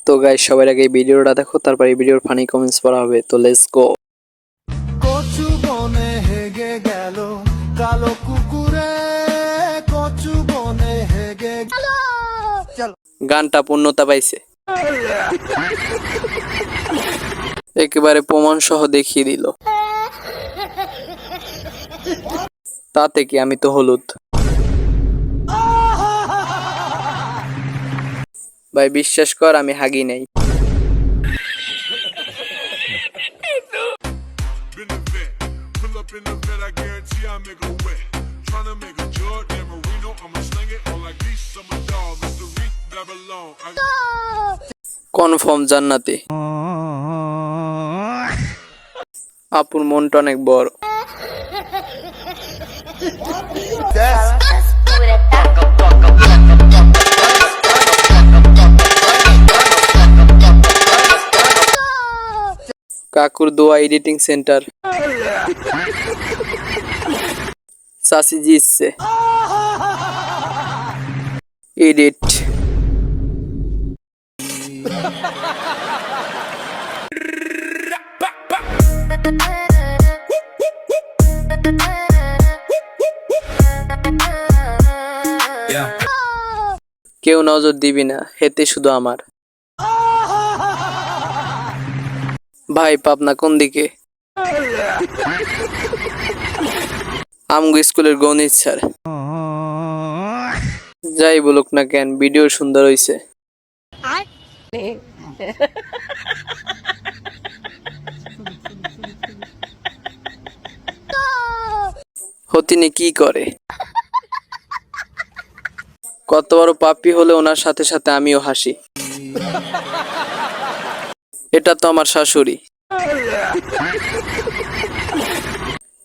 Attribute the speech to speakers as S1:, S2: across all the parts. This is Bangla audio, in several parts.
S1: তো গাইস সবার আগে এই ভিডিওটা দেখো, তারপর এই ভিডিওর ফানি কমেন্টস পড়া হবে। তো লেটস গো।
S2: কচু বনে হেগে গেল কালো কুকুরে, কচু বনে হেগে চলো।
S1: গানটা পূর্ণতা পাইছে, একেবারে প্রমাণ সহ দেখিয়ে দিল। তাতে কি, আমি তো হলুদ। ভাই বিশ্বাস কর, আমি হাগি নাই।
S3: Been a vet. Pull up in the vet, I guarantee I make a wet. Tryna make a Jordan Marino, I'ma sling it all like these. I'm a dog, mystery, Babylon.
S1: Confirm জান্নাতি। আপুর মনটা অনেক বড়। কাকুর দোয়া এডিটিং সেন্টার। চাচি জিতছে এডিট। কেউ নজর দিবি না, হেতে শুধু আমার। ভাই পাবনা কোন দিকে? আমগো স্কুলের গণিত স্যার। যাই বলুক না কেন, ভিডিও সুন্দর হইছে। হতিনি কি করে? কত বড় পাপী হলে ওনার সাথে সাথে আমিও হাসি। এটা তো আমার শাশুড়ি।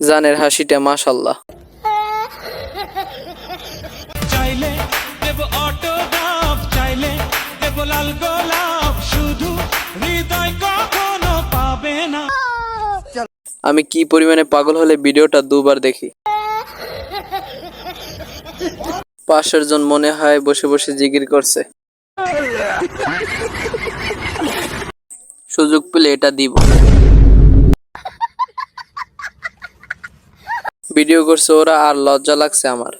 S1: জানের হাসিটা মাশাল্লাহ।
S4: চাইলে দেব অটোগ্রাফ, চাইলে দেব লাল গোলাপ, শুধু হৃদয় কখনো পাবে না।
S1: আমি কি পরিমাণে পাগল হলে ভিডিওটা দুবার দেখি। পাশের জন মনে হয় বসে বসে জিকির করছে। সুযোগ পেলে এটা দিব। ভিডিও করছে ওরা, আর লজ্জা লাগছে আমার।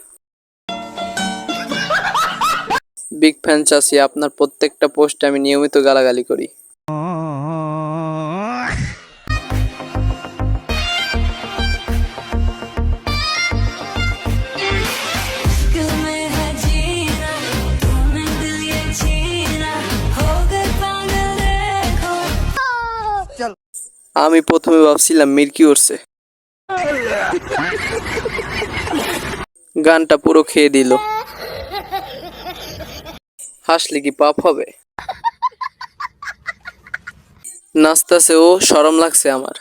S1: বিগ ফ্যান চাচি, আপনার প্রত্যেকটা পোস্টে আমি নিয়মিত গালাগালি করি। আমি প্রথমে ভাবছিলাম মির্কি উঠছে। গানটা পুরো খেয়ে দিল। হাসলে কি পাপ হবে? নাচতেছে ও, শরম লাগছে আমার।